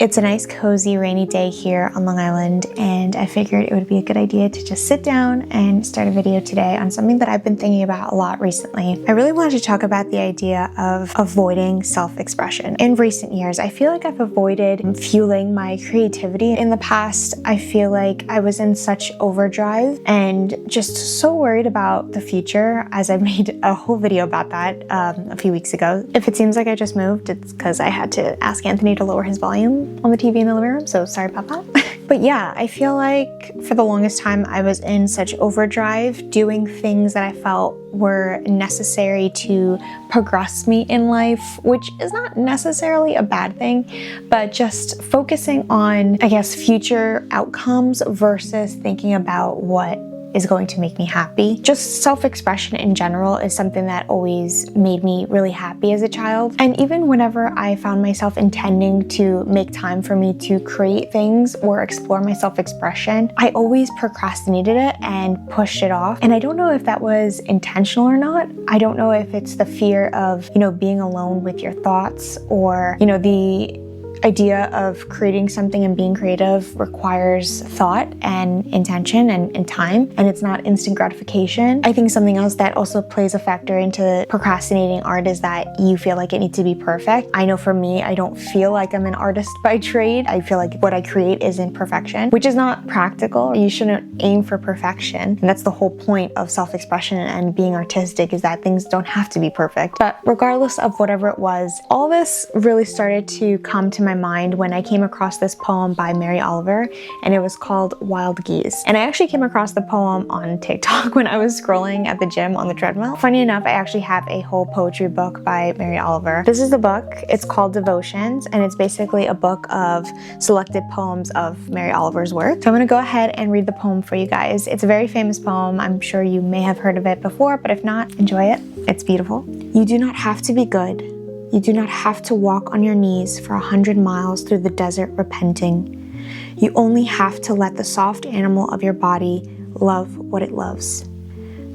It's a nice, cozy, rainy day here on Long Island, and I figured it would be a good idea to just sit down and start a video today on something that I've been thinking about a lot recently. I really wanted to talk about the idea of avoiding self-expression. In recent years, I feel like I've avoided fueling my creativity. In the past, I feel like I was in such overdrive and just so worried about the future, as I made a whole video about that a few weeks ago. If it seems like I just moved, it's because I had to ask Anthony to lower his volume on the TV in the living room, so sorry about that. But yeah, I feel like for the longest time I was in such overdrive, doing things that I felt were necessary to progress me in life, which is not necessarily a bad thing, but just focusing on, I guess, future outcomes versus thinking about what is going to make me happy. Just self-expression in general is something that always made me really happy as a child. And even whenever I found myself intending to make time for me to create things or explore my self-expression, I always procrastinated it and pushed it off. And I don't know if that was intentional or not. I don't know if it's the fear of, being alone with your thoughts, or, the idea of creating something and being creative requires thought and intention and time, and it's not instant gratification. I think something else that also plays a factor into procrastinating art is that you feel like it needs to be perfect. I know for me, I don't feel like I'm an artist by trade. I feel like what I create isn't perfection, which is not practical. You shouldn't aim for perfection. And that's the whole point of self-expression and being artistic, is that things don't have to be perfect. But regardless of whatever it was, all this really started to come to my mind when I came across this poem by Mary Oliver, and it was called Wild Geese. And I actually came across the poem on TikTok when I was scrolling at the gym on the treadmill. Funny enough, I actually have a whole poetry book by Mary Oliver. This is the book. It's called Devotions, and it's basically a book of selected poems of Mary Oliver's work. So I'm gonna go ahead and read the poem for you guys. It's a very famous poem. I'm sure you may have heard of it before, but if not, enjoy it. It's beautiful. You do not have to be good. You do not have to walk on your knees for 100 miles through the desert repenting. You only have to let the soft animal of your body love what it loves.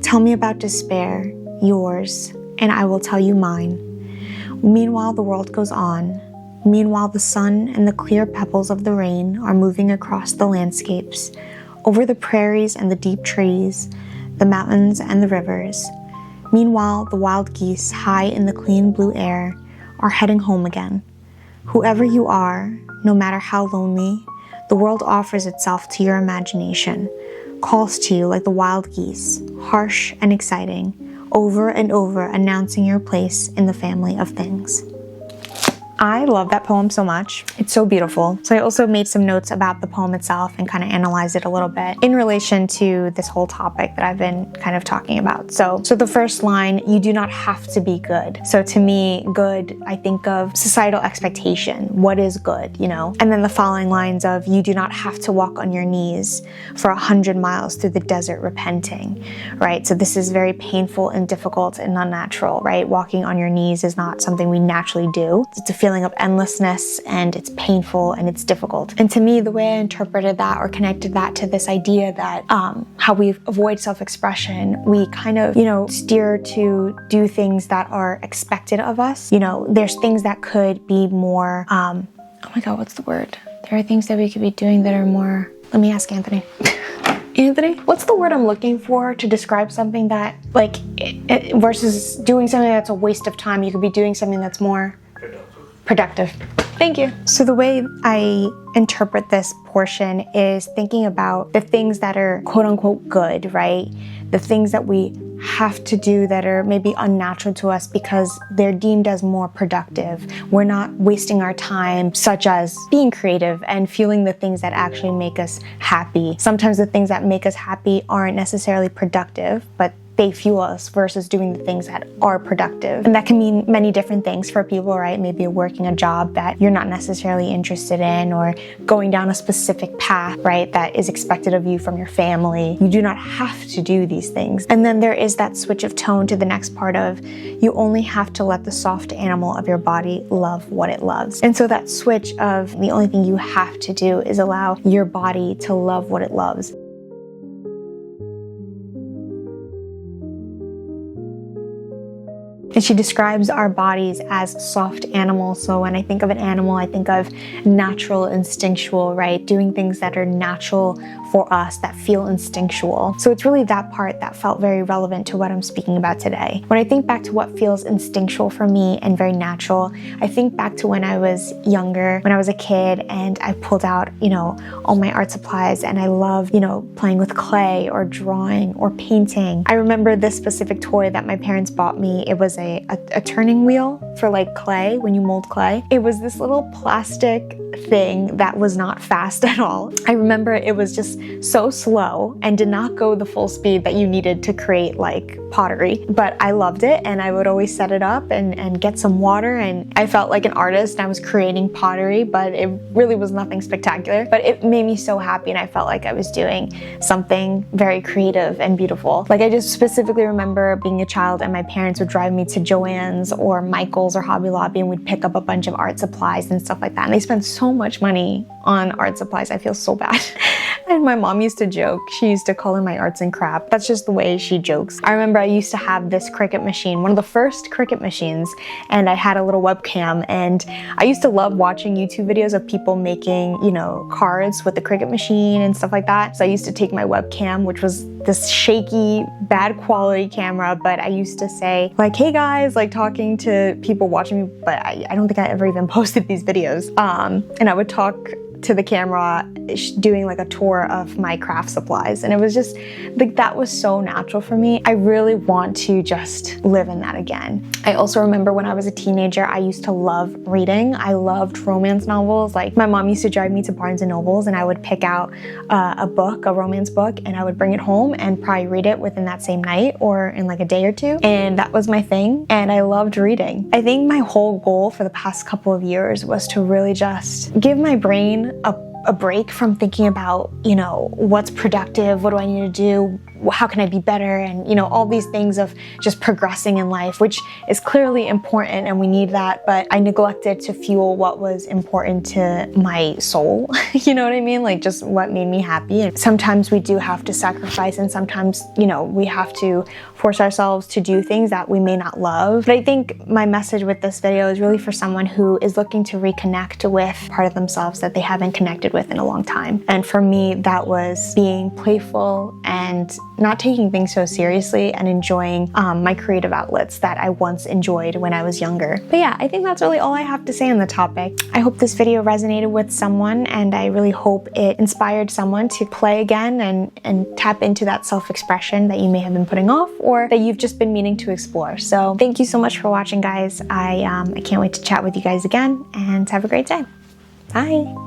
Tell me about despair, yours, and I will tell you mine. Meanwhile, the world goes on. Meanwhile, the sun and the clear pebbles of the rain are moving across the landscapes, over the prairies and the deep trees, the mountains and the rivers. Meanwhile, the wild geese, high in the clean blue air, are heading home again. Whoever you are, no matter how lonely, the world offers itself to your imagination, calls to you like the wild geese, harsh and exciting, over and over announcing your place in the family of things. I love that poem so much. It's so beautiful. So I also made some notes about the poem itself and kind of analyzed it a little bit in relation to this whole topic that I've been kind of talking about. So the first line, you do not have to be good. So to me, good, I think of societal expectation. What is good, And then the following lines of, you do not have to walk on your knees for 100 miles through the desert repenting, right? So this is very painful and difficult and unnatural, right? Walking on your knees is not something we naturally do. It's a feeling of endlessness, and it's painful and it's difficult. And to me, the way I interpreted that or connected that to this idea that how we avoid self-expression, we kind of, steer to do things that are expected of us. There's things that could be more, oh my God, what's the word? There are things that we could be doing that are more, let me ask Anthony. Anthony, what's the word I'm looking for to describe something that, versus doing something that's a waste of time? You could be doing something that's more productive. Thank you. So the way I interpret this portion is thinking about the things that are quote unquote good, right? The things that we have to do that are maybe unnatural to us because they're deemed as more productive. We're not wasting our time, such as being creative and feeling the things that actually make us happy. Sometimes the things that make us happy aren't necessarily productive, but they fuel us versus doing the things that are productive. And that can mean many different things for people, right? Maybe working a job that you're not necessarily interested in, or going down a specific path, right, that is expected of you from your family. You do not have to do these things. And then there is that switch of tone to the next part of, you only have to let the soft animal of your body love what it loves. And so that switch of the only thing you have to do is allow your body to love what it loves. And she describes our bodies as soft animals. So when I think of an animal, I think of natural, instinctual, right? Doing things that are natural for us, that feel instinctual. So it's really that part that felt very relevant to what I'm speaking about today. When I think back to what feels instinctual for me and very natural, I think back to when I was younger, when I was a kid, and I pulled out, all my art supplies, and I loved, playing with clay or drawing or painting. I remember this specific toy that my parents bought me. It was a turning wheel for like clay, when you mold clay. It was this little plastic thing that was not fast at all. I remember it was just so slow and did not go the full speed that you needed to create like pottery, but I loved it, and I would always set it up and get some water, and I felt like an artist. I was creating pottery, but it really was nothing spectacular, but it made me so happy, and I felt like I was doing something very creative and beautiful. Like, I just specifically remember being a child and my parents would drive me to Joann's or Michael's or Hobby Lobby, and we'd pick up a bunch of art supplies and stuff like that, and they spent so much money on art supplies. I feel so bad. And my mom used to joke. She used to color my arts and crap. That's just the way she jokes. I remember I used to have this Cricut machine, one of the first Cricut machines, and I had a little webcam, and I used to love watching YouTube videos of people making, cards with the Cricut machine and stuff like that. So I used to take my webcam, which was this shaky, bad quality camera, but I used to say like, hey guys, like talking to people watching me, but I don't think I ever even posted these videos. And I would talk to the camera doing like a tour of my craft supplies, and it was just like, that was so natural for me. I really want to just live in that again. I also remember when I was a teenager, I used to love reading. I loved romance novels. Like, my mom used to drive me to Barnes and Nobles, and I would pick out a romance book, and I would bring it home and probably read it within that same night or in like a day or two, and that was my thing, and I loved reading. I think my whole goal for the past couple of years was to really just give my brain a break from thinking about, what's productive, what do I need to do, how can I be better, and all these things of just progressing in life, which is clearly important and we need that, but I neglected to fuel what was important to my soul. You know what I mean? Like, just what made me happy. And sometimes we do have to sacrifice, and sometimes, we have to force ourselves to do things that we may not love. But I think my message with this video is really for someone who is looking to reconnect with part of themselves that they haven't connected with in a long time. And for me, that was being playful and not taking things so seriously, and enjoying my creative outlets that I once enjoyed when I was younger. But yeah, I think that's really all I have to say on the topic. I hope this video resonated with someone, and I really hope it inspired someone to play again and tap into that self-expression that you may have been putting off, or that you've just been meaning to explore. So thank you so much for watching, guys. I can't wait to chat with you guys again, and have a great day. Bye.